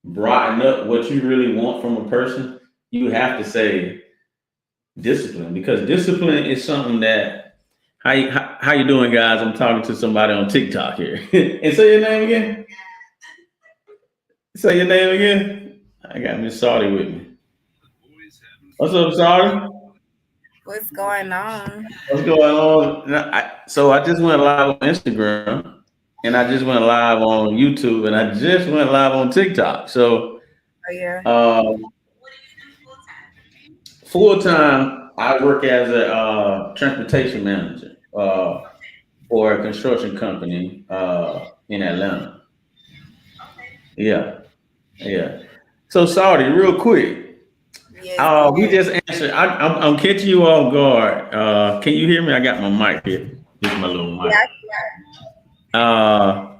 brighten up what you really want from a person, you have to say discipline, because discipline is something that how you doing, guys? I'm talking to somebody on TikTok here. And say your name again. Say your name again. I got Miss Saudi with me. What's up, Saudi? What's going on? What's going on? So I just went live on Instagram, and I just went live on YouTube, and I just went live on TikTok. So Oh yeah. uh, full time, I work as a transportation manager for a construction company in Atlanta. Yeah, yeah. So Saudi, real quick, Yes, go we ahead. just answered. I'm catching you off guard. Can you hear me? I got my mic here. This is my little mic. Yeah. Uh,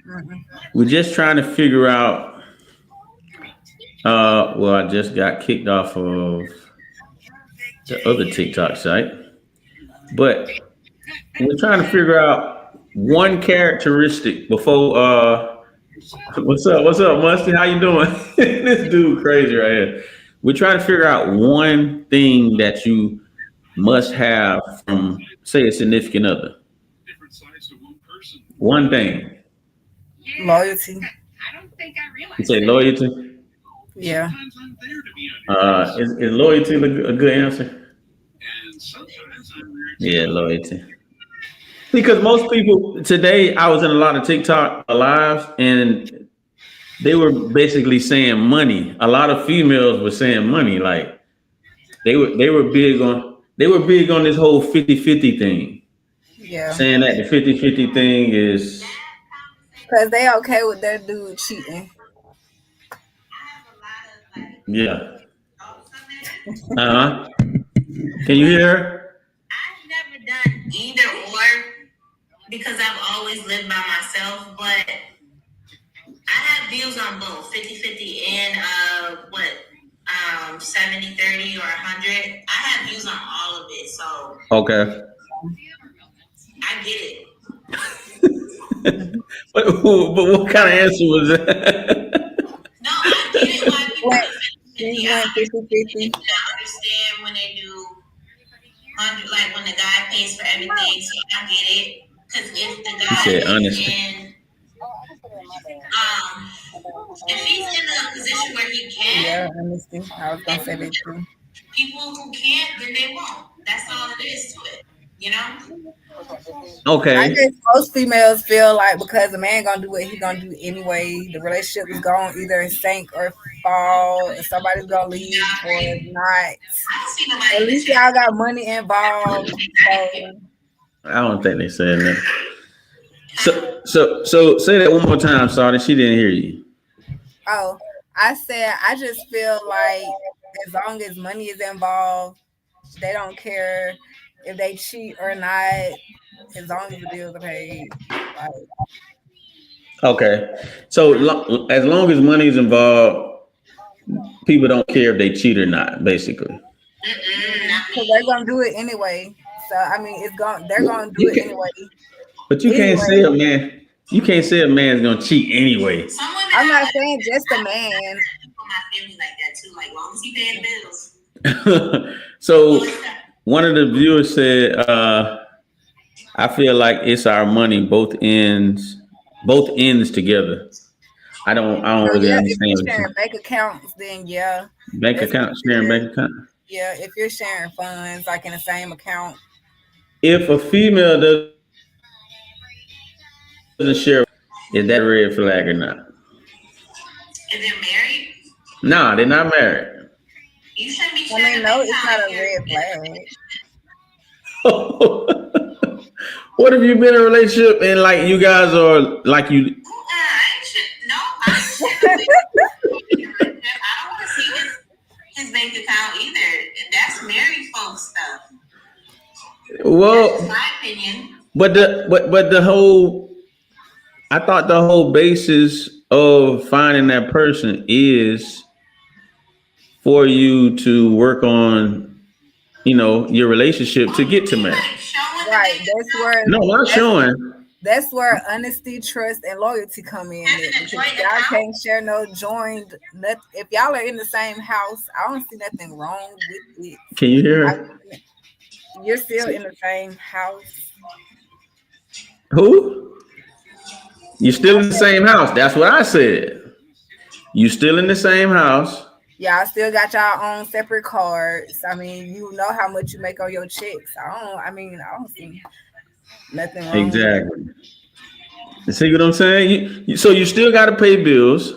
Mm-mm. we're just trying to figure out. Well, I just got kicked off of the other TikTok site, but we're trying to figure out one characteristic before. What's up? What's up, Musty? How you doing? This dude crazy right here. We're trying to figure out one thing that you must have from, say, a significant other. One thing. Loyalty. You say loyalty. Yeah. Is loyalty a good answer? Yeah, loyalty. Because most people today, I was in a lot of TikTok lives, and they were basically saying money. A lot of females were saying money. Like they were big on this whole 50-50 thing, Yeah. saying that the 50-50 thing is, Cause they okay with their dude cheating. yeah. Uh-huh. Can you hear her? I've never done either or because I've always lived by myself, but I have views on both 50-50 and 70-30 or 100. I have views on all of it, so Okay. I get it. But what kind of answer was that? No, I get it why people Went do 50-50. he went 50-50. I understand when they do 100, like when the guy pays for everything, so I get it. Because if the You guy said is honesty. um, if he's in a position where he can, Yeah, honesty. I was gonna say that too. people who can't, then they won't. That's all it is to it, you know? I Okay. guess most females feel like because a man gonna do what he gonna do anyway, the relationship is gonna either sink or fall, and somebody's gonna leave or not. I don't see At nobody in the least chat. y'all got money involved. So, I don't think they said that. So say that one more time, Saudi. She didn't hear you. oh, I said I just feel like as long as money is involved, they don't care if they cheat or not, as long as the bills are paid. Like, Okay. So as long as money is involved, people don't care if they cheat or not, basically. Not because they're me. gonna do it anyway. So I mean, it's going they're gonna do You it can, anyway. but you can't say Anyway, a man. You can't say a man's gonna cheat anyway. Some women I'm I not let saying just a man. people in my family like that too. Like, long as he paying the bills. So one of the viewers said, "I feel like it's our money, both ends together. I don't So really yeah, if understand you're what you're sharing saying. bank accounts, then yeah, Bank that's account, sharing considered. bank account. Yeah, if you're sharing funds like in the same account, If a female doesn't share, is that a red flag or not? If they're married, No, they're not married. you shouldn't be I sharing mean, a no, bank it's account not if a you're red in a flag. relationship. What if you been in a relationship and like you guys are like you? I ain't share no bank account. I don't want to see his bank account either. That's married folks stuff. That's just Well, my opinion. but the whole, I thought the whole basis of finding that person is for you to work on, your relationship to Oh, you get to mean marriage. like showing the Right. bank That's account? where No, not that's showing. That's where honesty, trust, and loyalty come in. Having a Because joint y'all account, can't share no joined. If y'all are in the same house, I don't see nothing wrong with it. Can you hear her? You're still in the same house. Who? You still in the same house? That's what I said. You still in the same house? Y'all still got y'all own separate cards. I mean, you know how much you make on your checks. I don't see nothing wrong with it. Exactly. You see what I'm saying? So you still got to pay bills.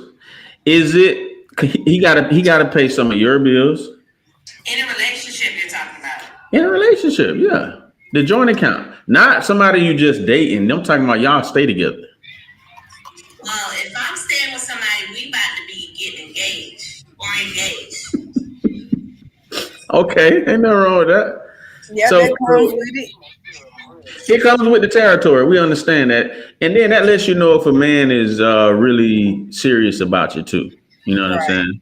Is it? He got to pay some of your bills in a relationship you're talking about. in a relationship. Yeah, the joint account, not somebody you just dating. I'm talking about y'all stay together. Well, if I'm staying with somebody, we about to be getting engaged or engaged. Okay, ain't nothing wrong with that. Yeah, that comes with it. It comes with the territory. We understand that, and then that lets you know if a man is really serious about you too. You know what I'm saying?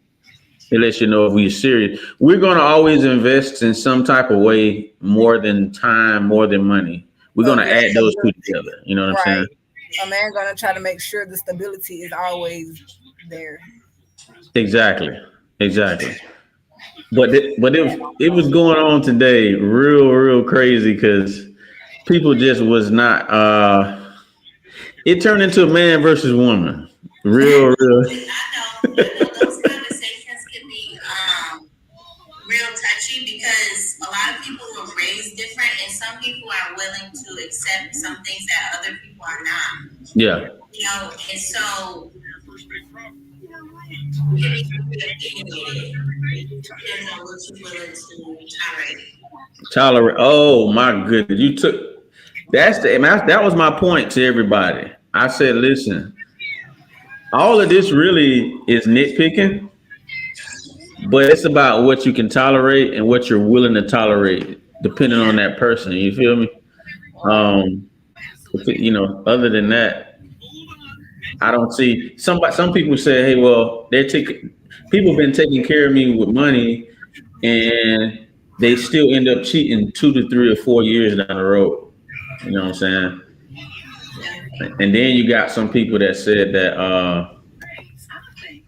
It lets you know if we're serious. We're going to always invest in some type of way, more than time, more than money. We're going to add those two together. You know what I'm saying? A man going to try to make sure the stability is always there. Exactly. But it was going on today, real crazy, because people just was not. It turned into a man versus woman. Real. I know those conversations can be real touchy because a lot of people were raised different, and some people are willing to accept some things that other people are not. Yeah. You know, and so it needs to be opinionated. Depends on what you're willing to tolerate. Oh my goodness! You took that was my point to everybody. I said, listen, all of this really is nitpicking, but it's about what you can tolerate and what you're willing to tolerate, depending on that person. You feel me? Other than that, I don't see some people say, hey, well, people have been taking care of me with money, and they still end up cheating 2 to 3 or 4 years down the road. You know what I'm saying? And then you got some people that said that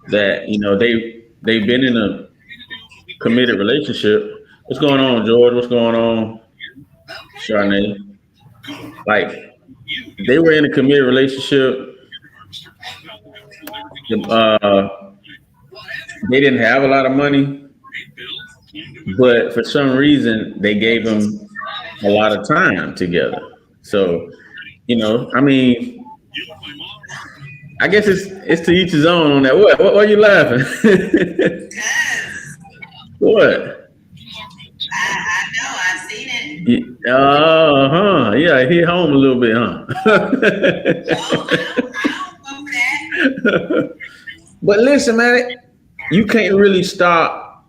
they've been in a committed relationship. What's going on, George? What's going on, Charnay? Like, they were in a committed relationship. They didn't have a lot of money, but for some reason they gave them a lot of time together. So, I guess it's to each his own on that. What are you laughing? What? I know, I've seen it. Yeah, he home a little bit, huh? I don't know that. But listen, man, you can't really stop.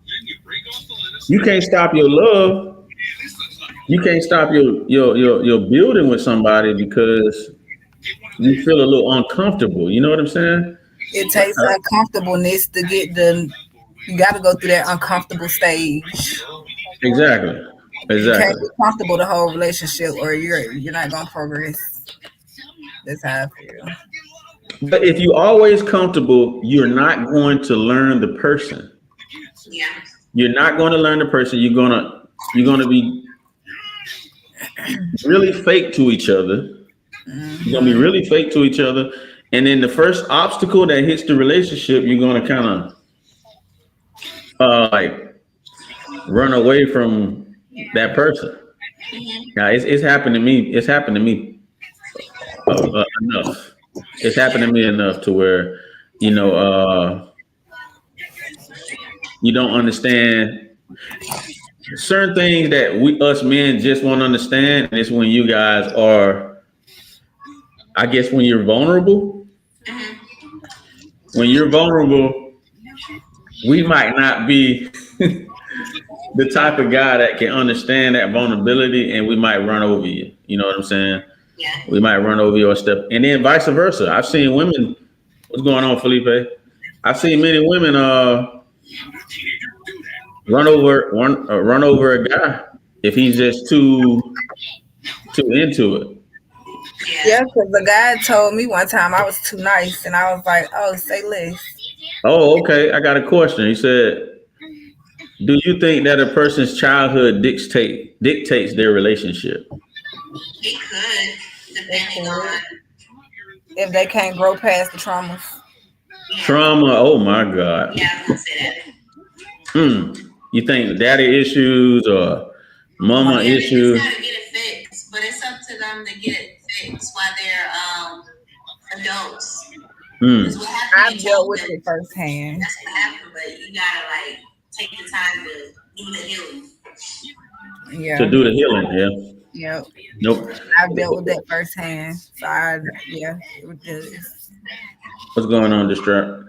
You can't stop your love. You can't stop your building with somebody because you feel a little uncomfortable. You know what I'm saying? It takes uncomfortableness to get you got to go through that uncomfortable stage. Exactly. You can't be comfortable the whole relationship, or you're not gonna progress. That's how I feel. But if you're always comfortable, you're not going to learn the person. Yeah. You're not going to learn the person. You're gonna be really fake to each other. You're gonna be really fake to each other, and then the first obstacle that hits the relationship, you're gonna kind of like run away from that person. Now it's happened to me. It's happened to me enough. It's happened to me enough to where you don't understand certain things that us men just won't understand. And it's when you guys are, I guess, when you're vulnerable. When you're vulnerable, we might not be the type of guy that can understand that vulnerability, and we might run over you. You know what I'm saying? Yeah. We might run over your stuff, and then vice versa. I've seen women. What's going on, Felipe? I've seen many women run over a guy if he's just too into it. Yeah, because the guy told me one time I was too nice, and I was like, "Oh, say less." Oh, okay. I got a question. He said, "Do you think that a person's childhood dictates their relationship?" It could, depending If on, they can't grow past the traumas. yeah, Trauma. Oh my God. yeah, I was gonna say that. Hmm. You think daddy issues or mama Yeah, they just issues? gotta get it fixed, but it's up to them to get it fixed while they're adults. Hmm. Because what happened in I've dealt with childhood, it firsthand. that's what happened, but you gotta like take the time to do the healing. To Yeah. do the healing. Yeah. Yep. Nope. I've dealt with that firsthand. So yeah, it was just. What's going on, Distract?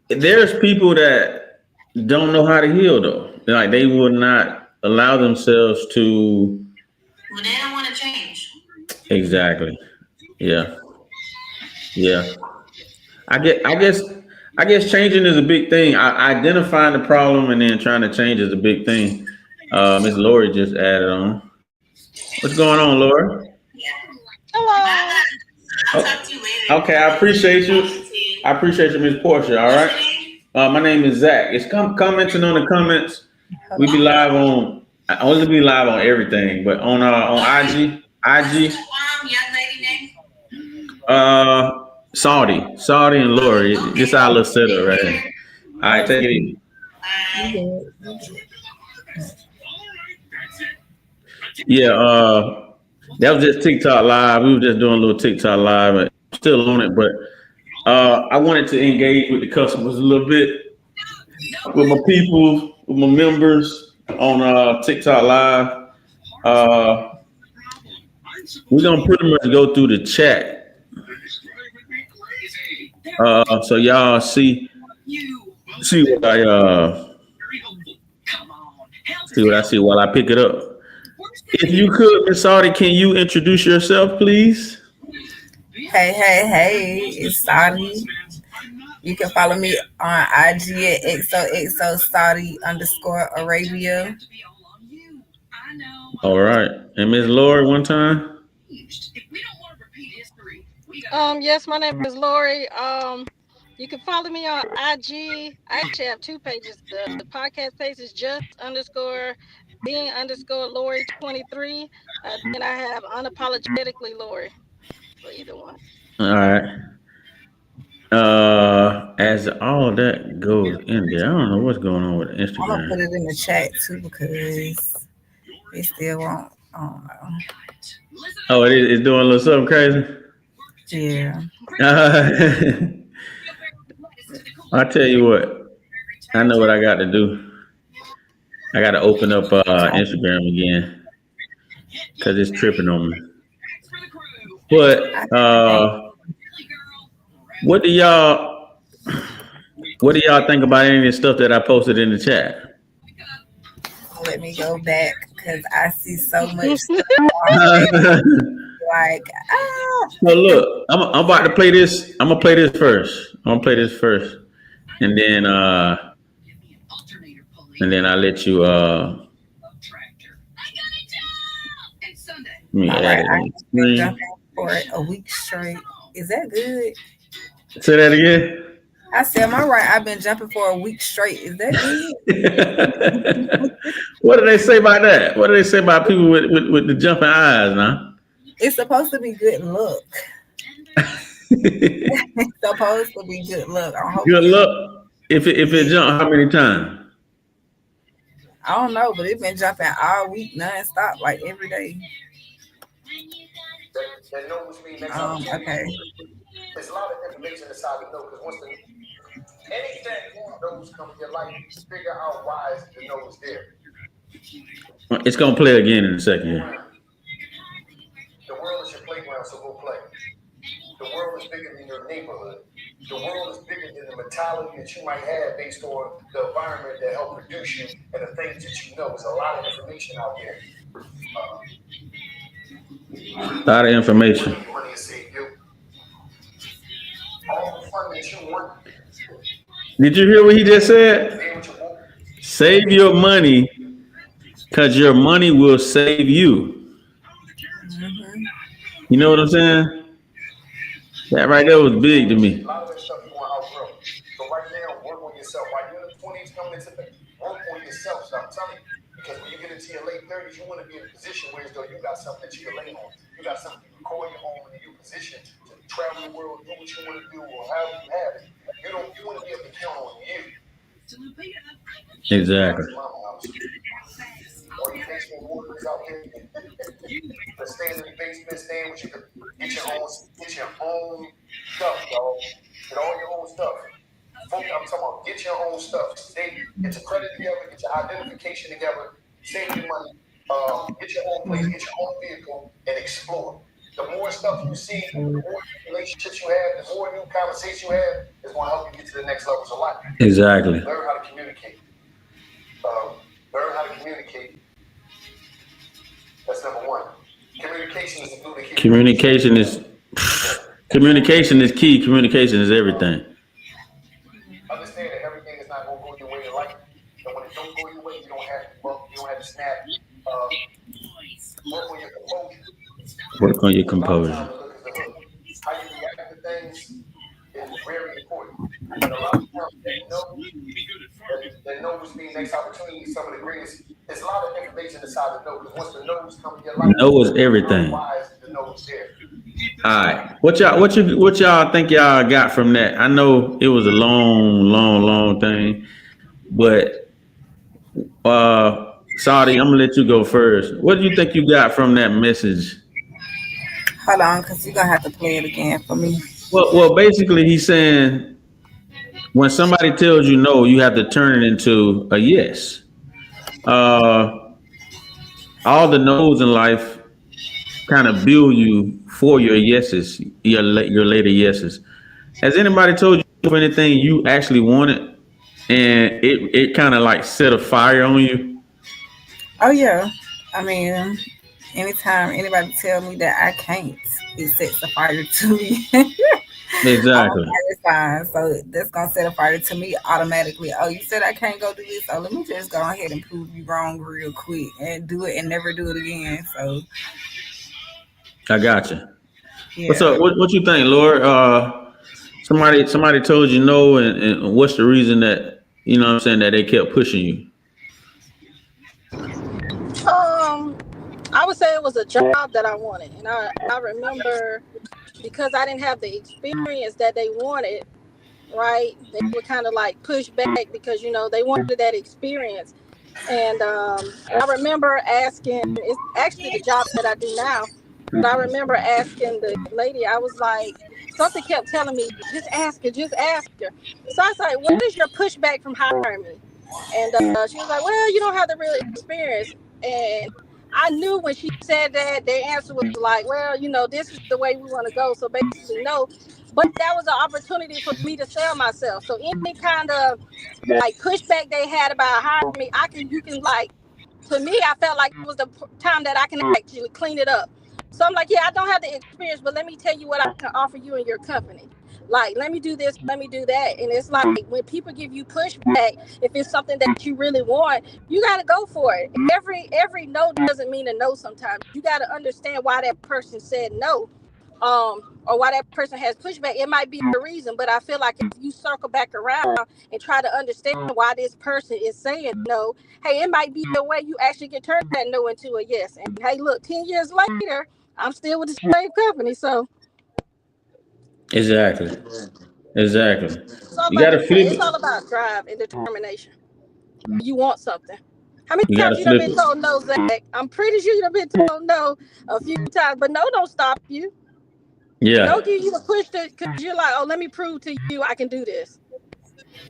There's people that don't know how to heal though. Like they will not allow themselves to. Well, they don't want to change. Exactly. Yeah. Yeah. I guess changing is a big thing. Identifying the problem and then trying to change is a big thing. Miss Lori just added on. What's going on, Lori? Yeah. Hello. I'll Oh, talk to you later. okay, I appreciate you. See you. I appreciate you, Miss Portia. All What's right. your name? My name is Zach. It's commenting on the comments. We be live on. I only be live on everything, but on IG, What's the young lady name? Saudi and Lori. This our little setup right here. All right, take it easy. Yeah, that was just TikTok live. We were just doing a little TikTok live, and still on it, but I wanted to engage with the customers a little bit, with my people, with my members on TikTok live. We're gonna pretty much go through the chat, so y'all see what I see while I pick it up. If you could, Miss Saudi, can you introduce yourself, please? Hey, it's Saudi. You can follow me on IG at XOXO Saudi _Arabia. All right, and Miss Lori, one time. Yes, my name is Lori. You can follow me on IG. I actually have two pages. The podcast page is just _being _Lori 23. Then I have unapologetically Lori for either one. All right. As all that goes in there, I don't know what's going on with I'm gonna Instagram. put it in the chat too because they still won't. I don't know. Oh, it's doing a little something crazy. Yeah. I tell you what, I know what I got to do. I got to open up Instagram again because it's tripping on me. But what do y'all think about any of the stuff that I posted in the chat? Let me go back because I see so much stuff. Like, So look, I'm about to play this. I'm gonna play this first. And then I'll let you let me all add right, it I on the have been screen. jumping for a week straight. Is that good? Say that again. I said, am I right? I've been jumping for a week straight. Is that good? What do they say about that? What do they say about people with the jumping eyes now? It's supposed to be good luck. It's supposed to be good luck. I'm hoping. Good luck. If it jump, how many times? I don't know, but it's been jumping all week nonstop, like every day. Okay. There's a lot of information inside the know because anything one of those come to your life, figure out why the know is there. It's gonna play again in a second. The world is your playground, so go play. The world is bigger than your neighborhood. The world is bigger than the mentality that you might have based on the environment that helped produce you and the things that you know. There's a lot of information out there. A lot of information. Money is saved you. All the fun that you want. Did you hear what he just said? Save your money, because your money will save you. Mm-hmm. You know what I'm saying? That right there was big to me. A lot of that stuff you want to outgrow. So right now, work on yourself. While you're in the 20s coming into the work on yourself. So I'm telling you, because when you get into your late 30s, you want to be in a position where as though you got something that you can lean on. You got something you can call your own in your position to travel the world, do what you want to do, or however you have it. You want to be able to count on you. Exactly. All you basement waters out there, stay in the basement, stay with you, get your own stuff, dog. Get all your own stuff. I'm talking about get your own stuff. Get your credit together, get your identification together, save your money, get your own place, get your own vehicle, and explore. The more stuff you see, the more relationships you have, the more new conversations you have, is going to help you get to the next levels of life. Exactly. Learn how to communicate. Learn how to communicate. That's number one. Communication is the glue to keep. Communication is key. Communication is everything. Understand that everything is not going to go your way in life. And when it don't go your way, you don't have to snap. Work on your composure. Work on your composure. How you react to things is very important. And a lot of times that knows being next opportunity is some of the greatest. There's a lot of information inside the know, because once the knows come in your life, know is everything. The know is there. All right. What y'all think y'all got from that? I know it was a long thing, but Saudi, I'm gonna let you go first. What do you think you got from that message? Hold on, because you're gonna have to play it again for me. Well, basically he's saying when somebody tells you no, you have to turn it into a yes. All the no's in life kind of build you for your yeses, your later yeses. Has anybody told you anything you actually wanted and it kind of like set a fire on you? Oh yeah. I mean, anytime anybody tell me that I can't, it sets a fire to me. Exactly. It's fine. So that's gonna set a fire to me automatically. Oh, you said I can't go do this. So let me just go ahead and prove you wrong real quick and do it and never do it again. So I got you. yeah. What's up? What you think, Lord? Somebody told you no, and what's the reason that you know what I'm saying that they kept pushing you? I would say it was a job that I wanted, and I remember because I didn't have the experience that they wanted. Right, they would kind of like push back because they wanted that experience, and I remember asking. It's actually the job that I do now. But I remember asking the lady, I was like, something kept telling me, just ask her. So I was like, what is your pushback from hiring me? And she was like, well, you don't have the real experience. And I knew when she said that, their answer was like, well, this is the way we want to go. So basically, no. But that was an opportunity for me to sell myself. So any kind of like pushback they had about hiring me, to me, I felt like it was the time that I can actually clean it up. So I'm like, yeah, I don't have the experience, but let me tell you what I can offer you and your company. Like, let me do this, let me do that. And it's like when people give you pushback, if it's something that you really want, you got to go for it. Every no doesn't mean a no sometimes. You got to understand why that person said no. Or why that person has pushback. It might be a reason, but I feel like if you circle back around and try to understand why this person is saying no, hey, it might be the way you actually can turn that no into a yes. And hey, look, 10 years later, I'm still with the same company. So Exactly. it's all about drive and determination. You want something. How many times you done been told no, Zach? I'm pretty sure you done been told no a few times, but no don't stop you. Yeah. Don't give you the push because you're like, oh, let me prove to you I can do this.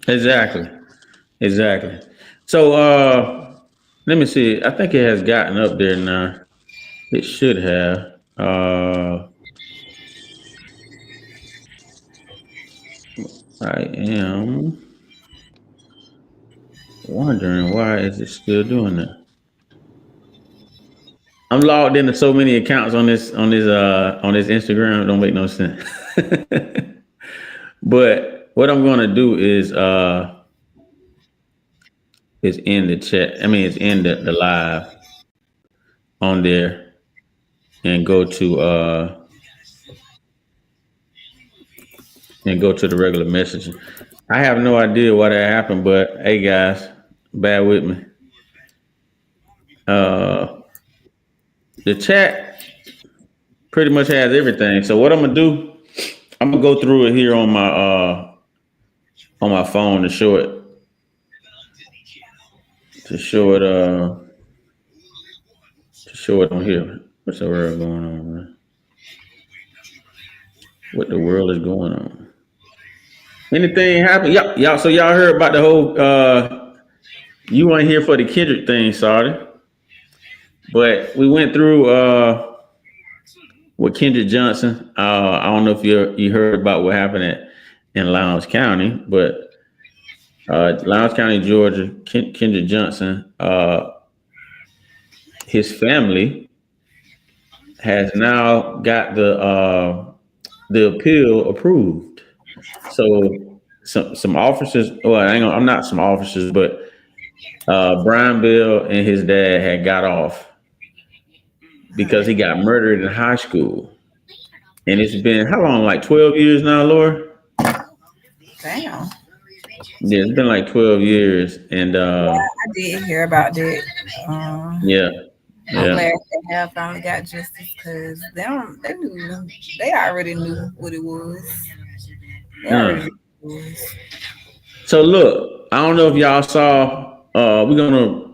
Exactly. So let me see. I think it has gotten up there now. It should have. I am wondering why is it still doing that? I'm logged into so many accounts on this Instagram. It don't make no sense. But what I'm gonna do is end the chat. I mean, it's end the live on there and go to and go to the regular messaging. I have no idea why that happened, but hey guys, bear with me. Uh, the chat pretty much has everything. So what I'm gonna do, I'm gonna go through it here on my phone to show it to show it on here. What's the world going on, man? What the world is going on? Anything happen? Y'all. So y'all heard about the whole you weren't here for the Kendrick thing, sorry. But we went through with Kendrick Johnson. I don't know if you heard about what happened in Lowndes County, but Lowndes County, Georgia, Kendrick Johnson, his family has now got the appeal approved. So some officers, well, I'm not some officers, but Brian Bell and his dad had got off because he got murdered in high school. And it's been how long? Like 12 years now, Laura? Damn. Yeah, it's been like 12 years. And I did hear about that. yeah. I'm glad they have finally got justice because they already knew what it was. They already knew what it was. So look, I don't know if y'all saw. We're gonna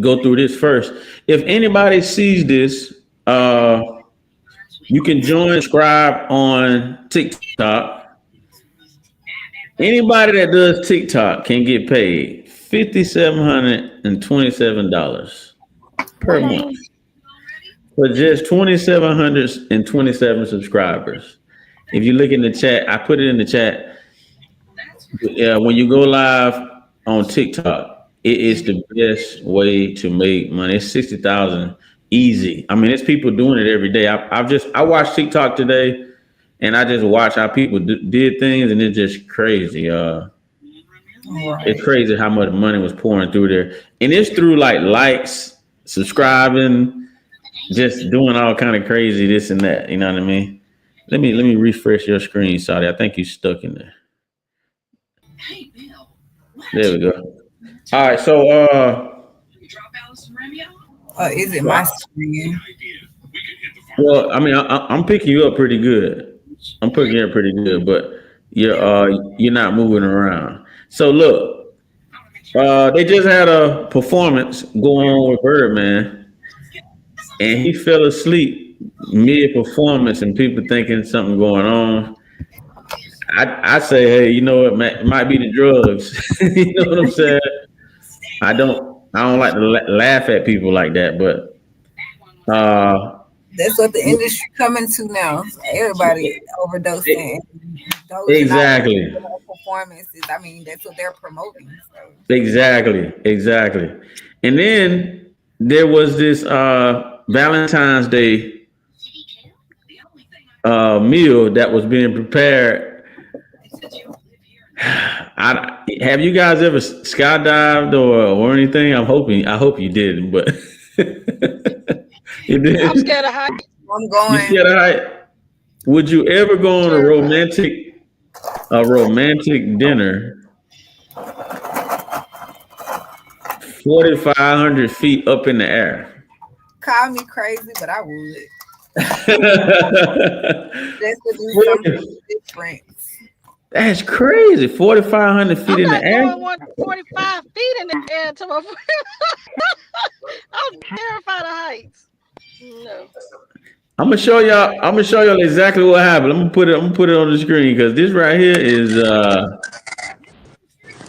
go through this first. If anybody sees this, you can subscribe on TikTok. Anybody that does TikTok can get paid $5,727 per month for just 2,727 subscribers. If you look in the chat, I put it in the chat. When you go live on TikTok, it is the best way to make money. It's 60,000 easy. I mean, it's people doing it every day. I watched TikTok today, and I just watched how people did things, and it's just crazy. It's crazy how much money was pouring through there, and it's through like likes, subscribing, just doing all kind of crazy this and that. You know what I mean? Let me refresh your screen, Saudi. I think you stuck in there. There we go. All right, so is it my screen? well, I mean, I'm picking you up pretty good. I'm picking you up pretty good, but you're not moving around. So look, they just had a performance going on with Birdman, and he fell asleep mid-performance, and people thinking something going on. I say, hey, you know what? It might be the drugs. You know what I'm saying? I don't like to laugh at people like that, but that's what the industry coming to now. Everybody overdosing. Exactly. Performances. I mean, that's what they're promoting. So. Exactly. And then there was this Valentine's Day meal that was being prepared. Have you guys ever skydived or anything? I hope you didn't, but you did. I'm scared of heights. I'm going. You scared of height? Would you ever go on a romantic dinner 4,500 feet up in the air? Call me crazy, but I would. Just to do something different. That's crazy. 4,500 feet in the air. I'm not going 45 feet in the air to my I'm terrified of heights. No. I'm gonna show y'all exactly what happened. I'm gonna put it on the screen because this right here is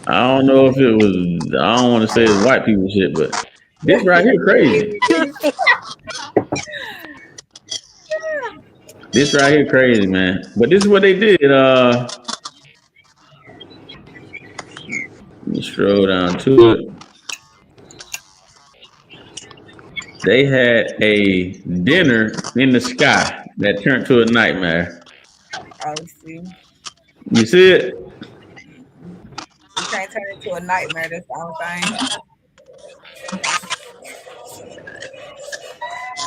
I don't know if it was, I don't want to say it's white people shit, but this right here crazy. This right here crazy, man. But this is what they did. Let me scroll down to it. They had a dinner in the sky that turned to a nightmare. I see. You see it? You can't turn it into a nightmare. That's the only thing.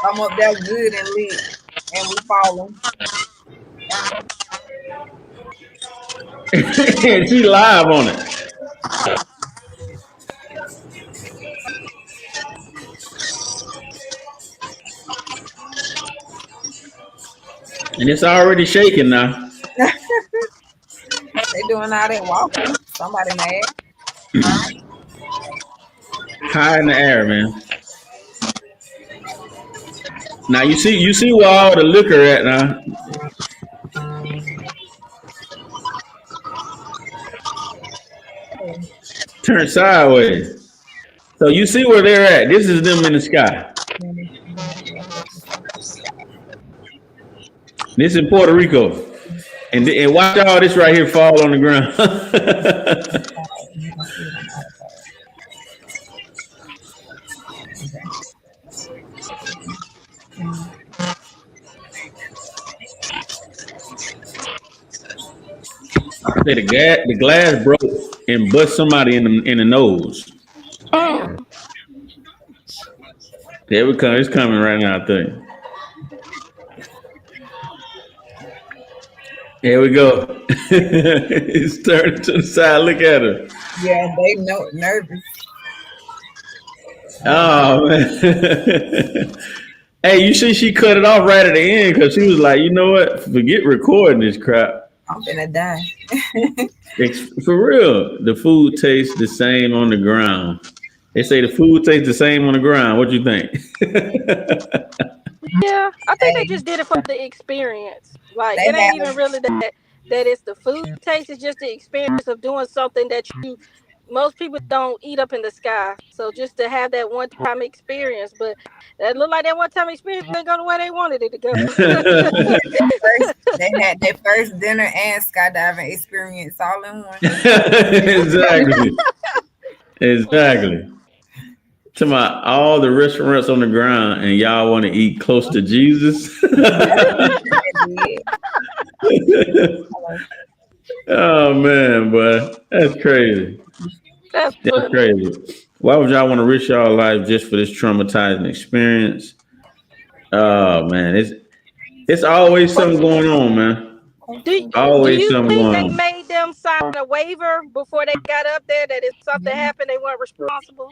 I'm up there good and lit, and we falling. And she live on it. And it's already shaking now. They doing all that walking. Somebody mad. High in the air, man. Now you see where all the liquor at now. Turn sideways. So you see where they're at. This is them in the sky. This is Puerto Rico. And watch all this right here fall on the ground. Say the glass broke and bust somebody in the nose. There we come. It's coming right now, I think. Here we go. It's turning to the side. Look at her. Yeah, they nervous. Oh man. Hey, you see she cut it off right at the end because she was like, you know what? Forget recording this crap. I'm gonna die. For real, the food tastes the same on the ground. They say the food tastes the same on the ground. What you think? Yeah, I think they just did it for the experience. Like it ain't even really that it's the food taste. It's just the experience of doing something that most people don't eat up in the sky. So just to have that one time experience, but that looked like that one time experience didn't go the way they wanted it to go. They had their first dinner and skydiving experience all in one. Exactly. To all the restaurants on the ground, and y'all want to eat close to Jesus. Oh man, boy, that's crazy. That's crazy. Why would y'all want to risk y'all life just for this traumatizing experience? Oh man, it's always something going on, man. Do you think they made them sign a waiver before they got up there that if something happened, they weren't responsible?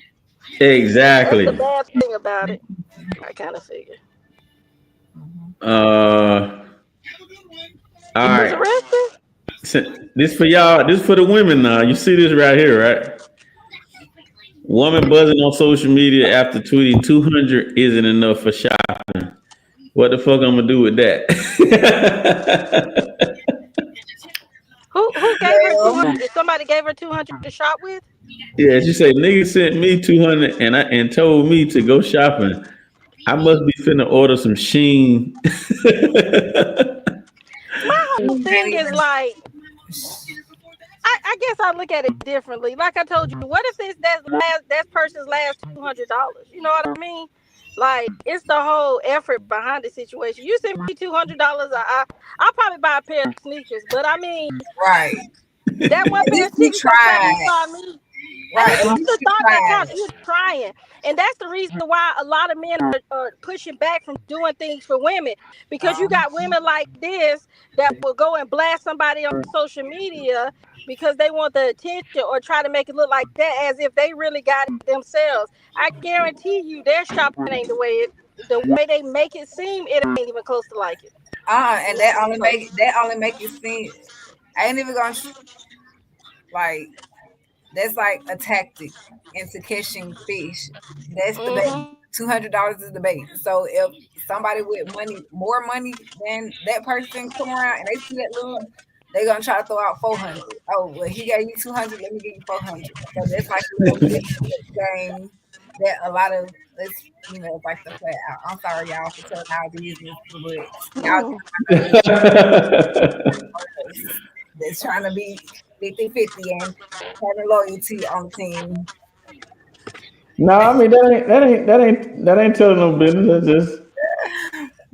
Exactly. That's the bad thing about it. I kind of figure. All right. This for y'all. This for the women now. You see this right here, right? Woman buzzing on social media after tweeting 200 isn't enough for shopping. What the fuck I'm gonna do with that? Who gave her 200? Somebody gave her 200 to shop with? Yeah, she said nigga sent me 200 and told me to go shopping. I must be finna order some Shein. My whole thing is like, I guess I look at it differently. Like I told you, what if it's that person's last $200? You know what I mean? Like, it's the whole effort behind the situation. You send me $200, I'll probably buy a pair of sneakers. But I mean, right? That one pair of sneakers satisfy me. Right, you the thought that counts. You're trying, and that's the reason why a lot of men are pushing back from doing things for women, because you got women like this that will go and blast somebody on social media because they want the attention or try to make it look like that as if they really got it themselves. I guarantee you, their shopping ain't the way they make it seem. It ain't even close to like it. And that only make it seem. I ain't even gonna like. That's like a tactic into catching fish. That's the bait. $200 is the bait. So if somebody with more money than that person come around and they see that little, they're gonna try to throw out 400. Oh, well, he gave you 200. Let me give you 400. So that's like a little game that a lot of it's like the play out. I'm sorry, y'all, for telling our business, but y'all that's trying to be 50-50 and having loyalty on the team. No, I mean that ain't telling no business.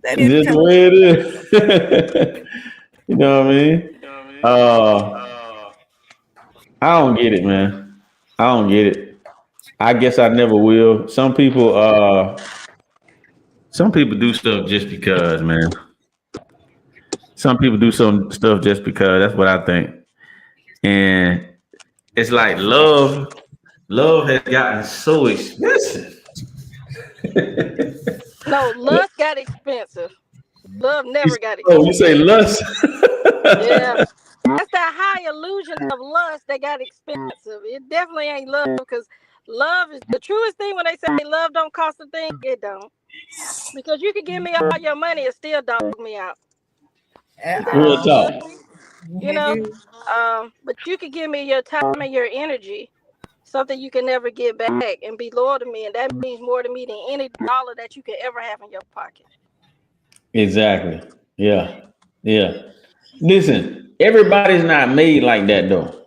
That's just the way it is. You know what I mean? I don't get it, man. I don't get it. I guess I never will. Some people do stuff just because, man. Some people do some stuff just because. That's what I think. And it's like love has gotten so expensive. No, lust got expensive. Love never got Oh, expensive. you say lust? Yeah. That's that high illusion of lust that got expensive. It definitely ain't love, because love is the truest thing. When they say love don't cost a thing, it don't. Because you could give me all your money and still dog me out. Real talk. You know, but you could give me your time and your energy, something you can never get back, and be loyal to me, and that means more to me than any dollar that you could ever have in your pocket. Exactly. Yeah. Yeah. Listen, everybody's not made like that though.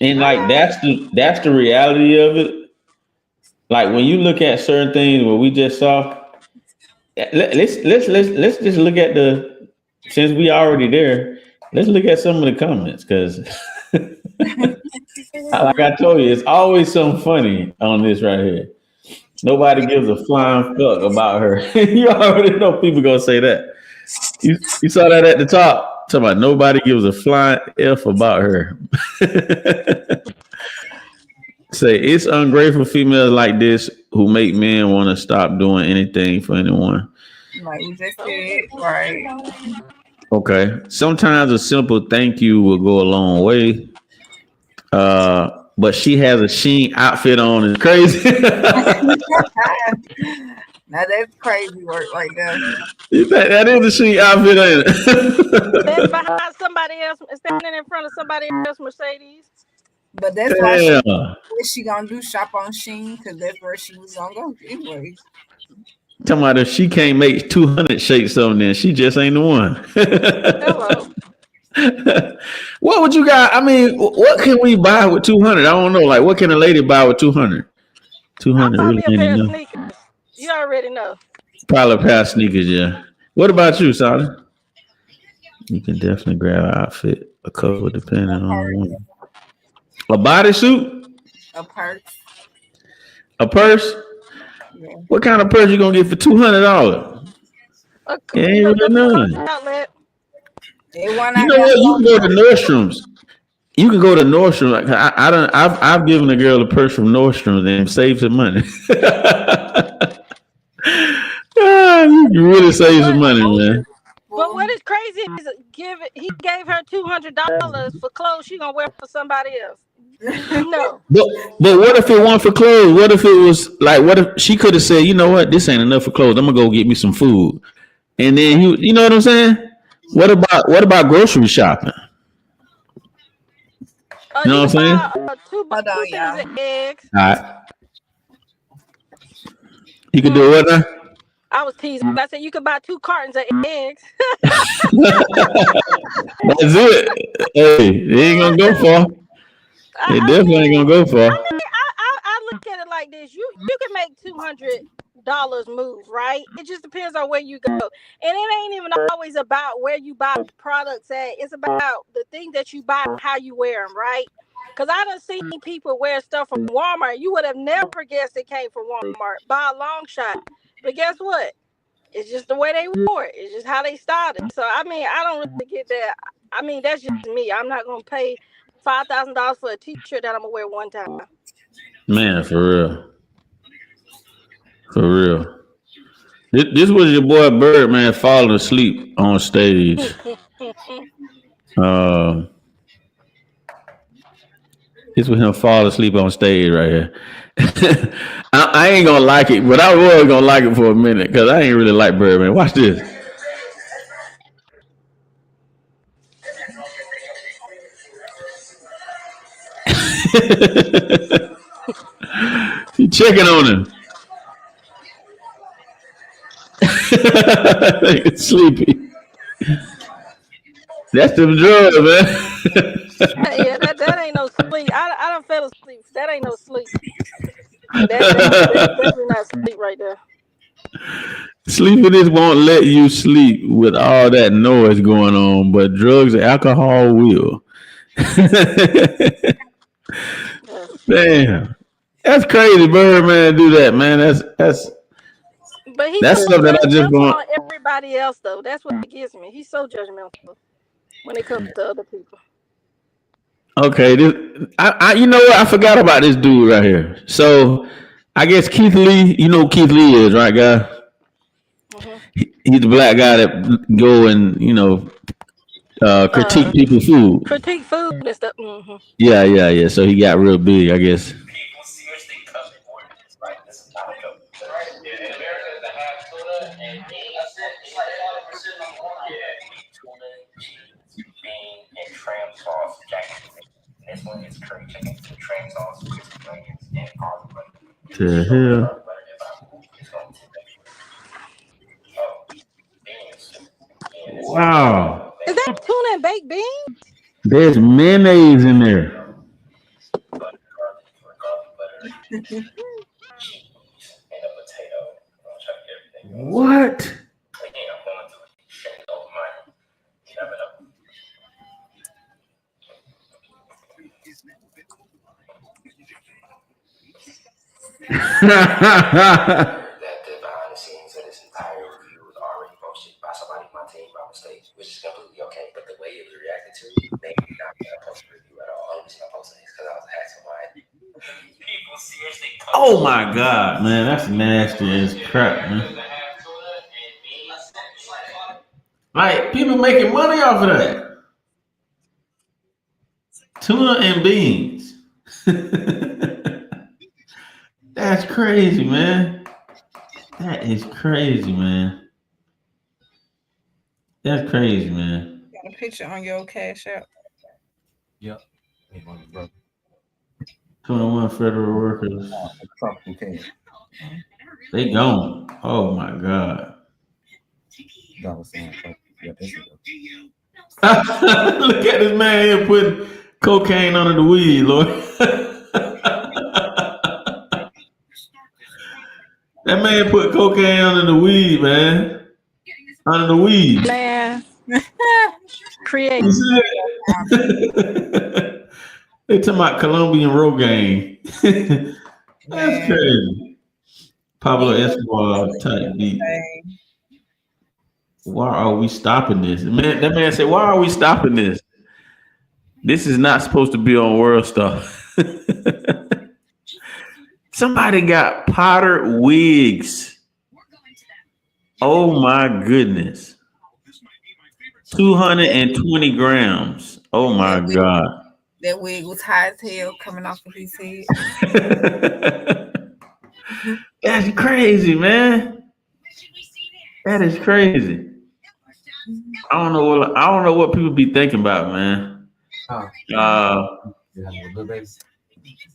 And like that's the reality of it. Like when you look at certain things what we just saw, let's just look at the since we already there, let's look at some of the comments because like I told you, it's always something funny on this right here. Nobody gives a flying fuck about her. You already know people gonna say that. You saw that at the top. Talking about nobody gives a flying F about her. Say it's ungrateful females like this who make men want to stop doing anything for anyone. Like we just said, right? Okay. Sometimes a simple thank you will go a long way. But she has a Sheen outfit on. It's crazy. Now that's crazy work right there. You think that is a Sheen outfit, ain't it? Standing behind somebody else, standing in front of somebody else Mercedes. But that's why she gonna do shop on Sheen, because that's where she was gonna go anyways. Talking about if she can't make 200 shakes on there, she just ain't the one. Hello. What would you guys? I mean, what can we buy with 200? I don't know. Like, what can a lady buy with 200? 200 really ain't enough. Sneakers. You already know. Probably a pair of sneakers, yeah. What about you, Sally? You can definitely grab an outfit, a couple, depending on the woman. A bodysuit? A purse. A purse? Yeah. What kind of purse you gonna get for $200? Ain't really none. You know what? You can go to Nordstrom's. You can go to Nordstrom. I've given a girl a purse from Nordstrom and saved some money. You can really save some money, man. But what is crazy is he gave her $200 for clothes she gonna wear for somebody else. No. But what if it wasn't for clothes? What if it was like? What if she could have said, you know what, this ain't enough for clothes. I'm gonna go get me some food, and then you know what I'm saying? What about grocery shopping? You know what I'm saying? 2 things of eggs. All right. You can do what now? I was teasing. I said you could buy 2 cartons of eggs. That's it. Hey, it ain't gonna go far. It definitely ain't gonna go far. I look at it like this: you can make $200 move, right? It just depends on where you go, and it ain't even always about where you buy products at. It's about the things that you buy and how you wear them, right? Because I done seen people wear stuff from Walmart. You would have never guessed it came from Walmart by a long shot. But guess what? It's just the way they wore it. It's just how they started. So I mean, I don't really get that. I mean, that's just me. I'm not gonna pay $5,000 for a t-shirt that I'm gonna wear one time. Man, for real. For real. This was your boy Birdman falling asleep on stage. This was him falling asleep on stage right here. I ain't gonna like it, but I was gonna like it for a minute because I ain't really like Birdman. Watch this. He checking on him. It's sleepy. That's the drug, man. Yeah, that ain't no sleep. I done fell asleep. That ain't no sleep. That's definitely not sleep right there. Sleepiness won't let you sleep with all that noise going on, but drugs and alcohol will. Damn, that's crazy, Birdman. Do that, man. That's something that I just want. On everybody else though, that's what it gets me. He's so judgmental when it comes to other people. Okay, you know what? I forgot about this dude right here. So I guess Keith Lee, you know who Keith Lee is, right, guy? Mhm. He's the black guy that go and critique people's food. Critique food and stuff. Hmm. Yeah. So he got real big, I guess. People seriously come and order this. Like, this is not a joke. In America, the half tuna and beans. Tuna, cheese, bean, and tram sauce jacket. This one is curry chicken, tram sauce, crispy onions, and garlic butter. The hell. Wow. Is that tuna and baked beans? There's mayonnaise in there. What? That the behind the scenes of this entire review was already posted by somebody in my team by mistake, which is completely okay. But the way it was reacted to made me not gonna post a review at all. I'm just gonna post it because I was asking why people seriously. Oh my god, man, that's nasty as crap, man. Like people making money off of that. Tuna and beans. That's crazy, man. That is crazy, man. That's crazy, man. Got a picture on your Cash App. Yep. 21 federal workers. Trump came. They gone. Oh my god. That was saying, yeah, this is Look at this man here putting cocaine under the weed, Lord. That man put cocaine under the weed, man. Under the weed. Man. Create. You see that? They talking about Colombian Rogaine. That's crazy. Pablo Escobar type beat. Why are we stopping this? Man, that man said, why are we stopping this? This is not supposed to be on World Star. Somebody got powdered wigs. Oh my goodness. 220 grams. Oh my God. That wig was high as hell coming off of his head. That's crazy, man. That is crazy. I don't know what people be thinking about, man.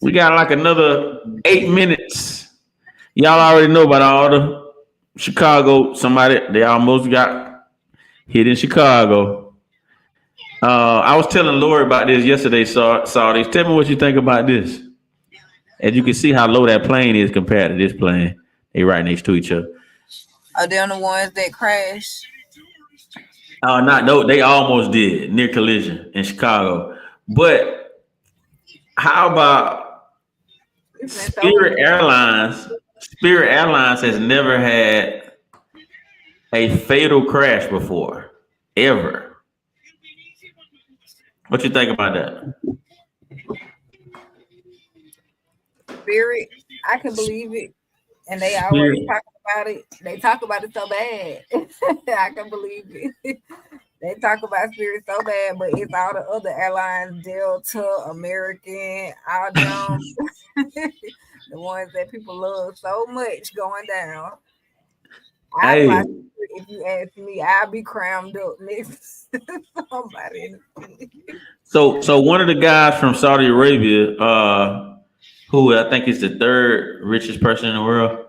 We got like another 8 minutes. Y'all already know about all the Chicago. They almost got hit in Chicago. I was telling Lori about this yesterday, Saudis. Tell me what you think about this. As you can see how low that plane is compared to this plane. They right next to each other. Are they the ones that crashed? No, they almost did near collision in Chicago. But how about Spirit Airlines? Spirit Airlines has never had a fatal crash before, ever. What you think about that? Spirit, I can believe it. And they always talk about it. They talk about it so bad. I can believe it. They talk about Spirit so bad, but it's all the other airlines, Delta, American, all them, the ones that people love so much going down. If you ask me, I'll be crammed up next to somebody. So one of the guys from Saudi Arabia, who I think is the third richest person in the world,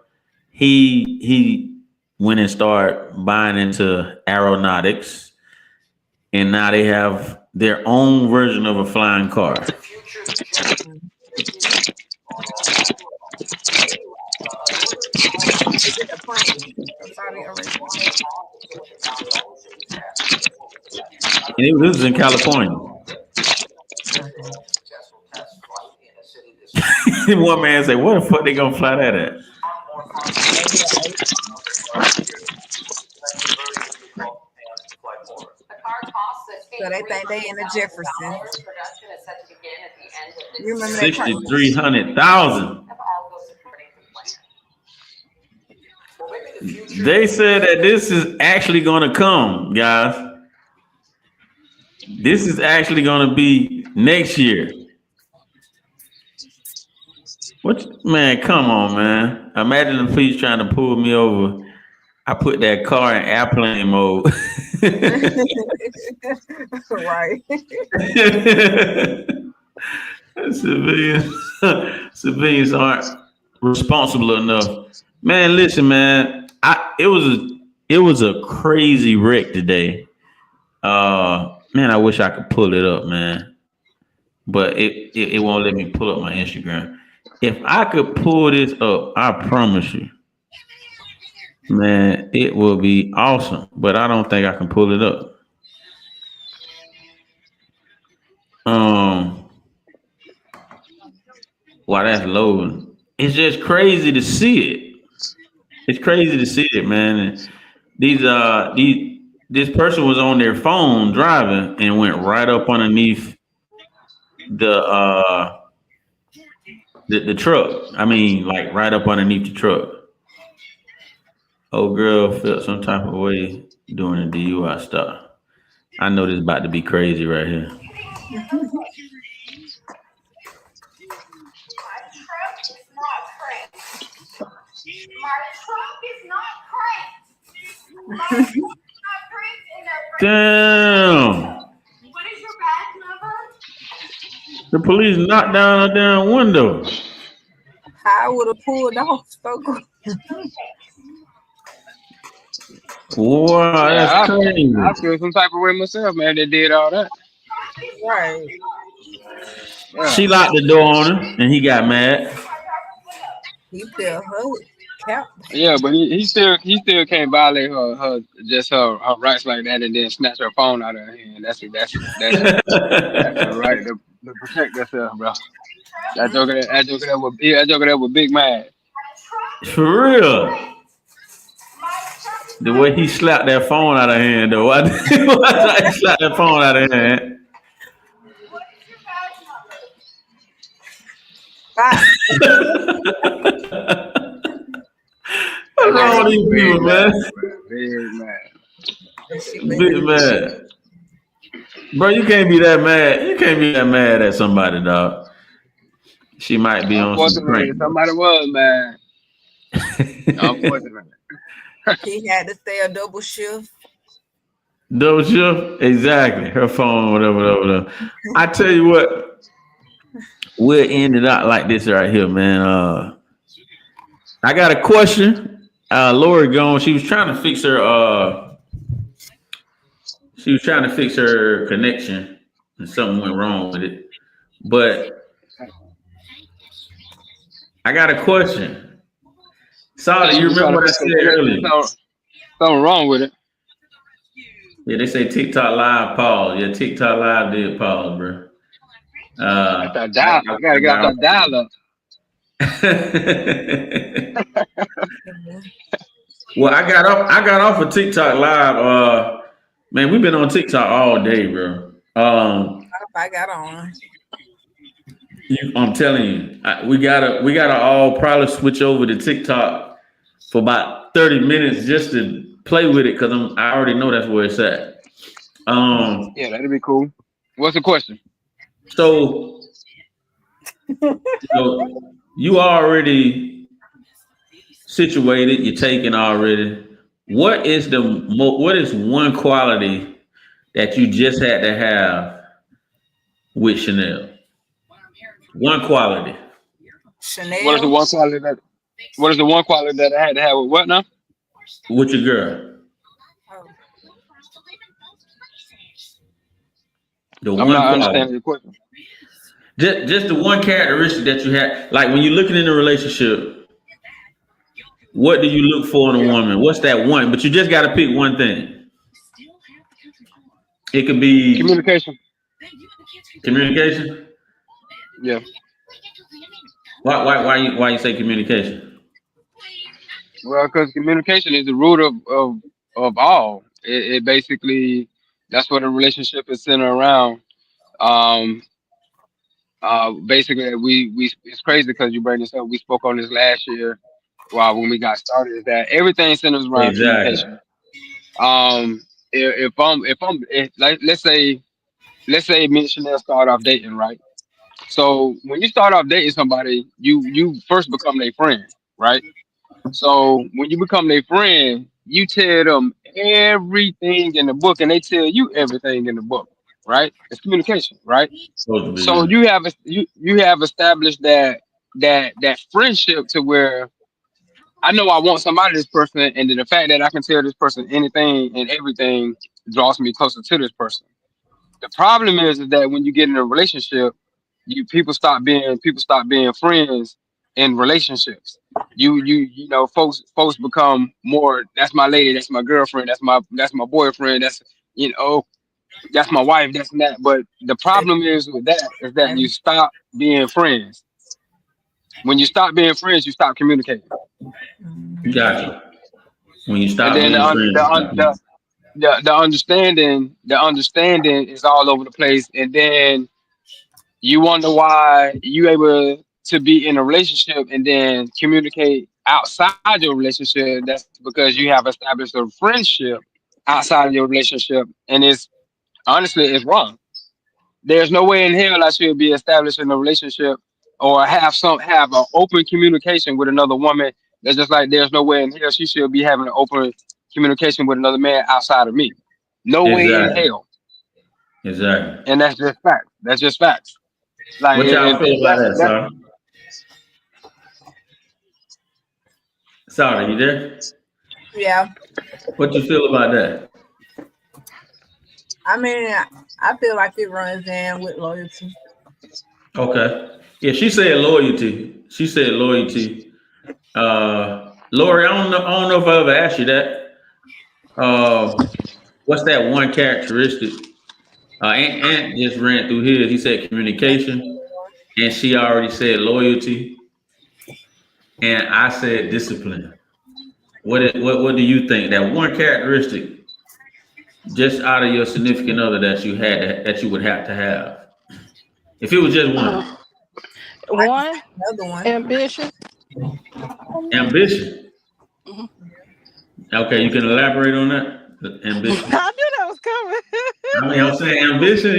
he went and started buying into aeronautics, and now they have their own version of a flying car. And this is in California. One man said, "What the fuck they gonna fly that at?" So they think they in the Jefferson. You remember that part? 6,300,000. They said that this is actually going to come, guys. This is actually going to be next year. What, man? Come on, man. Imagine the police trying to pull me over. I put that car in airplane mode. Right. Civilians aren't responsible enough. Man, listen, man. It was a crazy wreck today. Man, I wish I could pull it up, man. But it won't let me pull up my Instagram. If I could pull this up, I promise you, man, it will be awesome. But I don't think I can pull it up. While that's loading, it's just crazy to see it. It's crazy to see it, man. And this person was on their phone driving and went right up underneath the truck. I mean, like right up underneath the truck. Old girl felt some type of way during the DUI stop. I know this is about to be crazy right here. Damn. What is your badge number? The police knocked down a damn window. I would have pulled off so good. Wow, that's crazy. I feel some type of way myself, man. They did all that. Right. Yeah. She locked the door on him and he got mad. He still hurt. Yeah, but he still can't violate her rights like that and then snatch her phone out of her hand. That's her right to protect herself, bro. That joker that was big mad. For real. The way he slapped that phone out of her hand, though. Why he slapped that phone out of her hand? What's wrong with these people, man? Big mad. Bro, you can't be that mad. You can't be that mad at somebody, dog. She might be on some prank. Somebody was mad. Unfortunately. He had to stay a double shift. Double shift? Exactly. Her phone, whatever. I tell you what, we'll end it out like this right here, man. I got a question. Lori gone. She was trying to fix her connection and something went wrong with it. But I got a question. Sorry, you remember what I said earlier? Something wrong with it. Yeah, they say TikTok live pause. Yeah, TikTok live did pause, bro. I gotta get off that dial up. Well, I got off of TikTok live. Man, we've been on TikTok all day, bro. I got on. I'm telling you, we gotta all probably switch over to TikTok for about 30 minutes just to play with it, because I already know that's where it's at. Yeah, that'd be cool. What's the question? So you already situated, you're taken already. What is one quality that you just had to have with Chanel? One quality. Chanel. What is the one quality that I had to have with what now? With your girl. The I'm one not quality. understanding your question. Just the one characteristic that you had, like when you're looking in a relationship, what do you look for in a woman? What's that one? But you just got to pick one thing. It could be communication. Communication? Yeah. Why you say communication? Well, because communication is the root of all. It basically, that's what a relationship is centered around. basically we it's crazy because you bring this up. We spoke on this last year while when we got started. Is that everything centers around Exactly. communication. If like let's say me and Chanel start off dating, right? So when you start off dating somebody, you first become their friend, right? So when you become their friend, you tell them everything in the book, and they tell you everything in the book, right? It's communication, right? Supposed to be, So yeah. you have established that friendship to where I know I want somebody this person, and then the fact that I can tell this person anything and everything draws me closer to this person. The problem is that when you get in a relationship, people stop being friends in relationships. You know, folks become more. That's my lady. That's my girlfriend. That's my boyfriend. That's you know that's my wife. That's that. But the problem is with that is that you stop being friends. When you stop being friends, you stop communicating, Gotcha. When you and stop then being friends, you stop being. the understanding is all over the place, and then you wonder why you able to be in a relationship and then communicate outside your relationship. That's because you have established a friendship outside of your relationship, and it's honestly it's wrong. There's no way in hell I should be establishing a relationship or have an open communication with another woman. That's just like there's no way in hell she should be having an open communication with another man outside of me. No way in Exactly. hell, Exactly. and that's just facts. That's just facts. Like What y'all feel about that's that, that. Sarah? Sarah, you there? Yeah. What you feel about that? I mean, I feel like it runs in with loyalty. Okay. Yeah, she said loyalty. She said loyalty. Lori, I don't know if I ever asked you that. What's that one characteristic? Ant just ran through his. He said communication, and she already said loyalty, and I said discipline. What do you think? That one characteristic, just out of your significant other that you would have to have, if it was just one. One, Another one. ambitious. Ambition. Mhm. Okay, you can elaborate on that. The ambition. I knew that was coming. I mean, I'm saying ambition.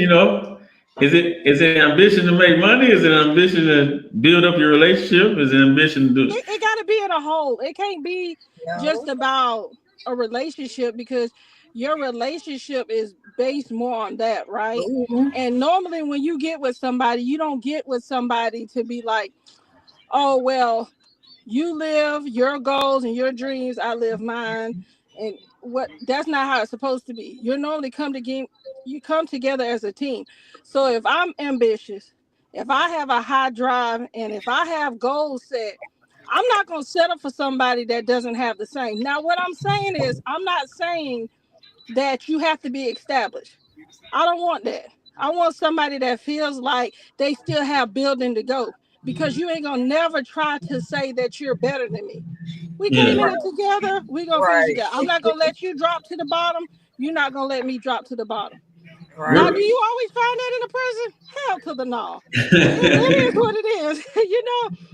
Is it ambition to make money? Is it ambition to build up your relationship? Is it ambition to do? It got to be in a whole. It can't be just about a relationship because your relationship is based more on that, right? Mhm. And normally when you get with somebody, you don't get with somebody to be like, oh, well, you live your goals and your dreams, I live mine. And that's not how it's supposed to be. You normally you come together as a team. So if I'm ambitious, if I have a high drive, and if I have goals set, I'm not going to settle for somebody that doesn't have the same. Now, what I'm saying is, I'm not saying that you have to be established. I don't want that. I want somebody that feels like they still have building to go, because you ain't gonna never try to say that you're better than me. We came in Yeah. it together. We gonna finish together. I'm not gonna let you drop to the bottom. You're not gonna let me drop to the bottom. Now, do you always find that in the prison? Hell to the no. It is what it is.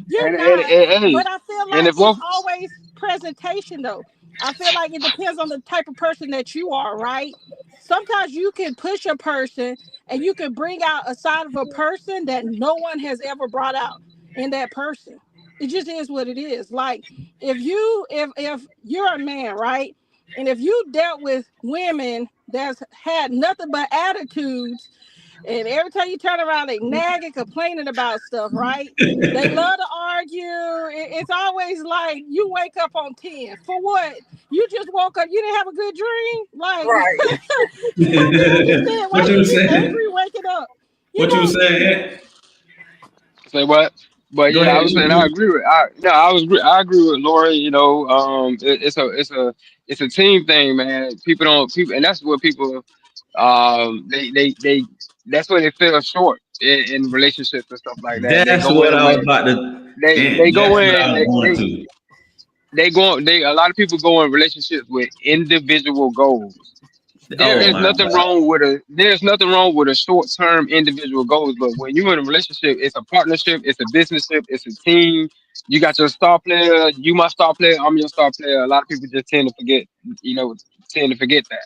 You're And, not. and, But I feel and like if it's one, always presentation, though. I feel like it depends on the type of person that you are, right? Sometimes you can push a person and you can bring out a side of a person that no one has ever brought out in that person. It just is what it is. Like if you're a man, right? And if you dealt with women that's had nothing but attitudes, and every time you turn around, they nagging, complaining about stuff, right? They love to argue. It's always like you wake up on 10. For what? You just woke up. You didn't have a good dream? Like, help me understand. Why What you you was get saying? angry waking up? What you was saying? say what? But Go yeah, I ahead. was saying I agree with I agree with Lori. It's a team thing, man. People, and that's what people they that's where they fell short in relationships and stuff like that. They That's go what in I was with about to. they And go that's what I in was going to. they a lot of people go in relationships with individual goals. There is my nothing God. wrong with a short-term individual goals, but when you're in a relationship, it's a partnership, it's a businessship, it's a team. You got your star player, you my star player, I'm your star player. A lot of people just tend to forget that.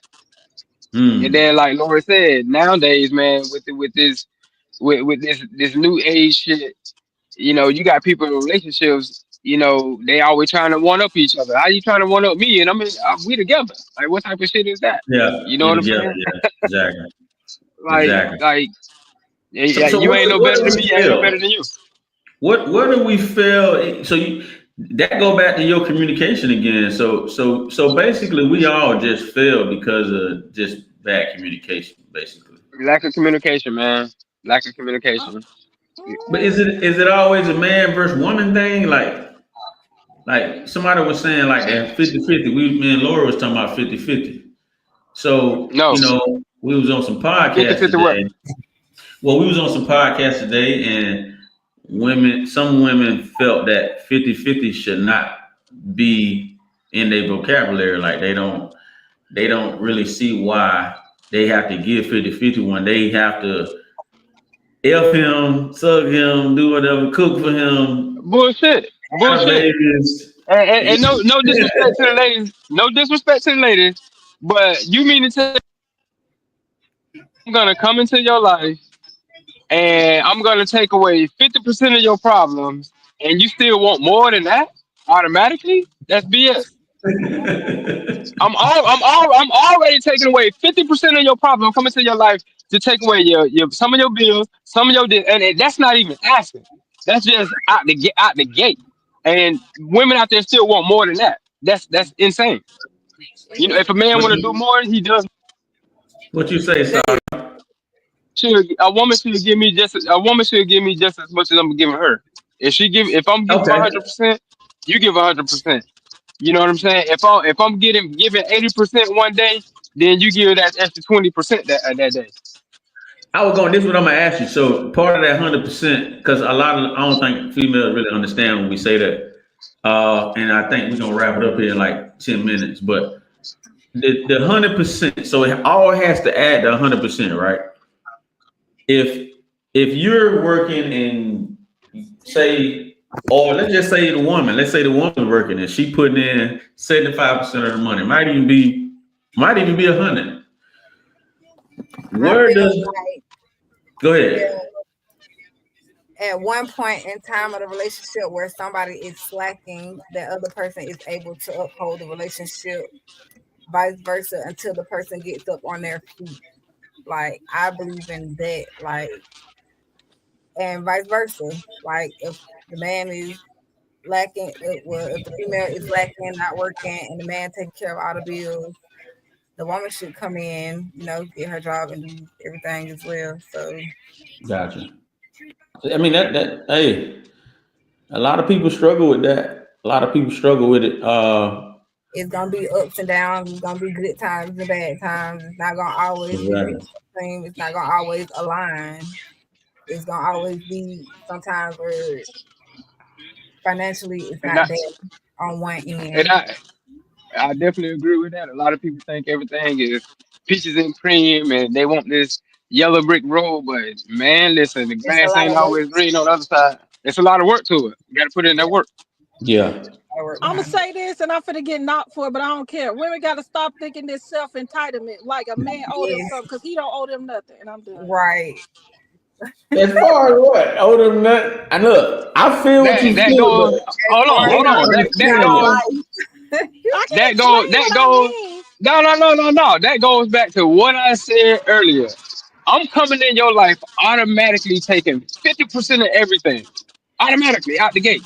And Hmm. then, like Laura said, nowadays, man, with this new age shit, you got people in relationships. They always trying to one up each other. How you trying to one up me? And we together. Like, what type of shit is that? Yeah, You know you what I'm together. saying? Yeah, exactly, Like, exactly. like, So, yeah, so you ain't no what better do than we me. I ain't no feel? better than you. What do we feel? So that go back to your communication again. So basically, we all just fail because of just bad communication, basically. Lack of communication, man. Lack of communication. But is it always a man versus woman thing? Like somebody was saying like that 50-50. Me and Laura was talking about 50-50. So, No, we was on some 50 podcasts 50 what? today. Well, we was on some podcasts today and some women felt that 50-50 should not be in their vocabulary. Like they don't really see why they have to give 50-50 when they have to F him, suck him, do whatever, cook for him, Bullshit. have Bullshit. babies. And no disrespect to the ladies. No disrespect to the ladies. But you mean to tell me I'm gonna come into your life and I'm gonna take away 50% of your problems, and you still want more than that automatically? That's BS. I'm already taking away 50% of your problem. I'm coming to your life to take away your some of your bills, some of and that's not even asking. That's just out the gate. And women out there still want more than that. That's insane. If a man what want to do you more, he does. what you say, son? A woman should give me just as much as I'm giving her. If I'm giving Okay. 100%, you give 100%. You know what I'm saying? If I'm giving 80% one day, then you give that extra 20% that day. This is what I'm gonna ask you. So part of that 100%, because I don't think females really understand when we say that. And I think we're gonna wrap it up here in like 10 minutes. But the 100%, so it all has to add the 100%, right? If you're working in say, or let's say the woman's working and she putting in 75% of the money, might even be 100. I Where feel does like Go there ahead. at one point in time of the relationship where somebody is slacking, the other person is able to uphold the relationship, vice versa, until the person gets up on their feet. Like I believe in that, like, and vice versa. Like if the man is lacking, if the female is lacking, not working, and the man taking care of all the bills, the woman should come in, get her job and do everything as well. So Gotcha. I mean that hey, a lot of people struggle with that. A lot of people struggle with it. it's gonna be ups and downs. It's gonna be good times and bad times. It's not gonna always be Exactly. the same. It's not gonna always align. It's gonna always be sometimes where financially it's And not I there on one and end. I definitely agree with that. A lot of people think everything is peaches and cream, and they want this yellow brick road. But man, listen, the It's a grass lot ain't of work. always green on the other side. It's a lot of work to it. You got to put in that Yeah, work. Yeah. a lot of work I'm gonna behind it. say this, and I'm finna get knocked for it, but I don't care. Women gotta stop thinking this self entitlement, like a man owe them Yes, something, because he don't owe them nothing. And I'm done. right. As far as what? Older than that, and look, I feel what you That feel, goes. but As Hold on, far they as hold don't on. That not understand goes. it. life. I can That goes. explain That what I goes. mean. No, no, no, no, no. That goes back to what I said earlier. I'm coming in your life automatically taking 50% of everything, automatically out the gate.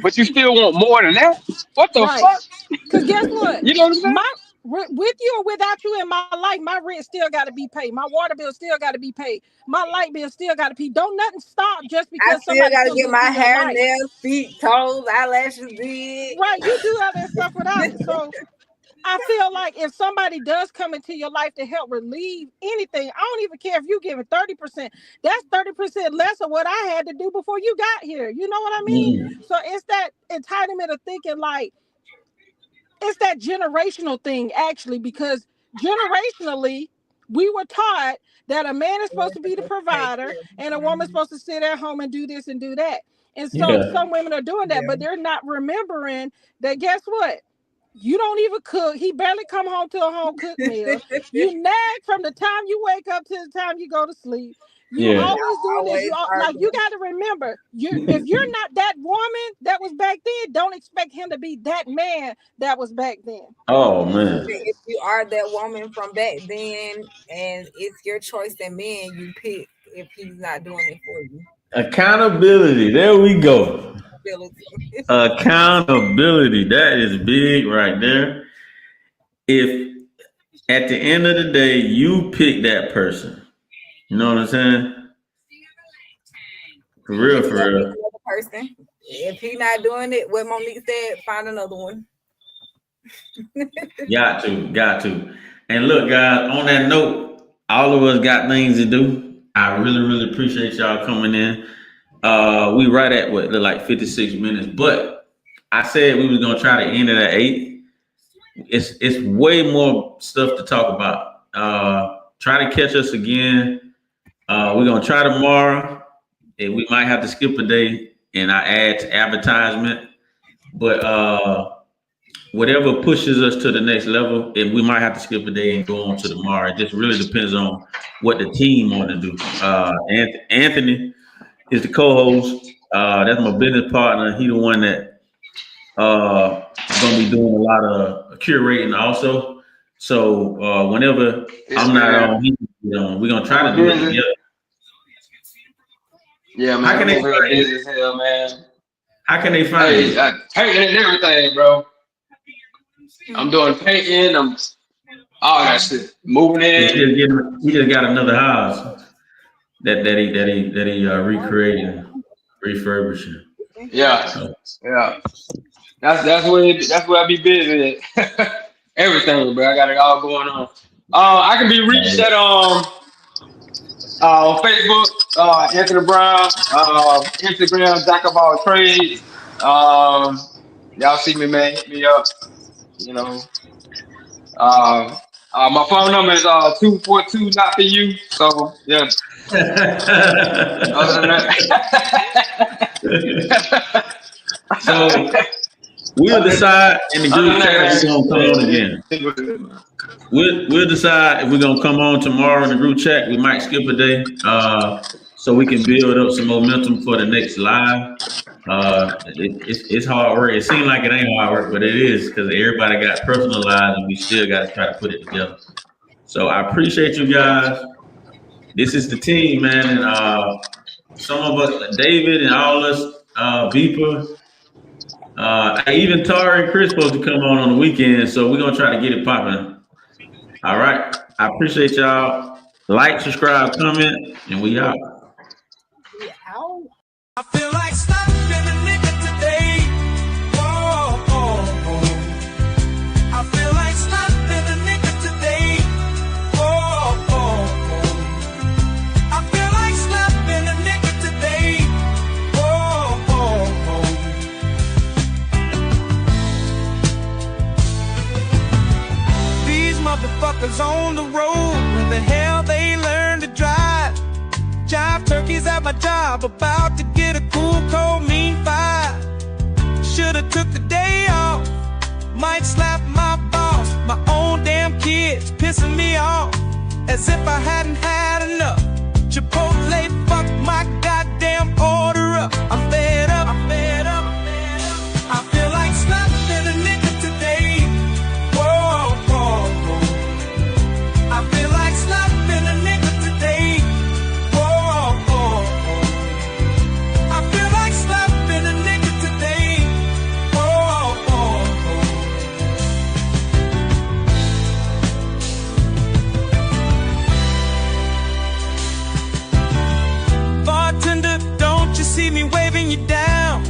But you still want more than that? What the Right. fuck? Because guess what? You know what I'm saying? With you or without you in my life, my rent still got to be paid. My water bill still got to be paid. My light bill still got to be. Don't nothing stop just I because still somebody gotta comes get my into your hair, life. nails, feet, toes, eyelashes did. Right. You do all that stuff without it. So I feel like if somebody does come into your life to help relieve anything, I don't even care if you give it 30%. That's 30% less of what I had to do before you got here. You know what I mean? Mm. So it's that entitlement of thinking like it's that generational thing actually, because generationally, we were taught that a man is supposed to be the provider and a woman's supposed to sit at home and do this and do that. And so Yeah. some women are doing that, but they're not remembering that, guess what? You don't even cook. He barely come home to a home cooked meal. You nag from the time you wake up to the time you go to sleep. You Yeah. always doing this. You got to remember, if you're not that woman that was back then, don't expect him to be that man that was back then. Oh man. If you are that woman from back then, and it's your choice and man you pick, if he's not doing it for you. Accountability. There we go. Accountability. That is big right there. If at the end of the day you pick that person, you know what I'm saying? For real, for real. Person. If he's not doing it, what Monique said, find another one. Got to. And look, guys, on that note, all of us got things to do. I really, really appreciate y'all coming in. We right at what look like 56 minutes, but I said we was gonna try to end it at 8. It's way more stuff to talk about. Try to catch us again. We're gonna try tomorrow, and we might have to skip a day and I add to advertisement, but whatever pushes us to the next level, and we might have to skip a day and go on to tomorrow. It just really depends on what the team want to do. Anthony is the co-host. That's my business partner. He the one that gonna be doing a lot of curating also. So whenever I'm not on, he's on. We're gonna try to do it together. Yeah, man. How can they find busy as hell, man? How can they find you? Painting and everything, bro. I'm doing painting. I'm all that shit. Moving in. He just got another house that he recreated, refurbishing. Yeah, So. yeah. That's where I be busy at. Everything, bro. I got it all going on. I can be reached at on Facebook, Anthony Brown, Instagram, Jack of all trades. Y'all see me, man. Hit me up. You know. My phone number is 242 not for you. So yeah. Other than that. So we'll decide in the group chat if we're gonna come on again. We'll decide if we're gonna come on tomorrow in the group chat. We might skip a day, so we can build up some momentum for the next live. It's hard work. It seems like it ain't hard work, but it is, because everybody got personal lives and we still got to try to put it together. So I appreciate you guys. This is the team, man, and some of us, David and all us, Beeper, even Tara and Chris supposed to come on the weekend, so we're gonna try to get it popping. All right, I appreciate y'all. Like, subscribe, comment, and we out. I feel like stopping a nigga today. Oh, oh, oh. I feel like stopping a nigga today. Oh, oh, oh. I feel like slapping a nigga today. Oh, oh, oh. These motherfuckers on the road, where the hell they learn to drive? Jive turkeys at my job, about to get a cool, cold, mean five. Should've took the day off, might slap my boss. My own damn kids pissing me off, as if I hadn't had enough. Chipotle fucked my goddamn order up. I'm fed up, I'm fed up, I'm fed up. I feel like slapping a nigga today. Whoa, whoa, whoa. I feel like slapping a nigga today. See me waving you down.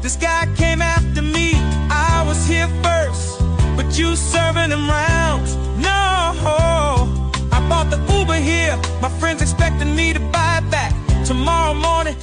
This guy came after me, I was here first, but you serving him rounds. No, I bought the Uber here, my friends expecting me to buy it back tomorrow morning.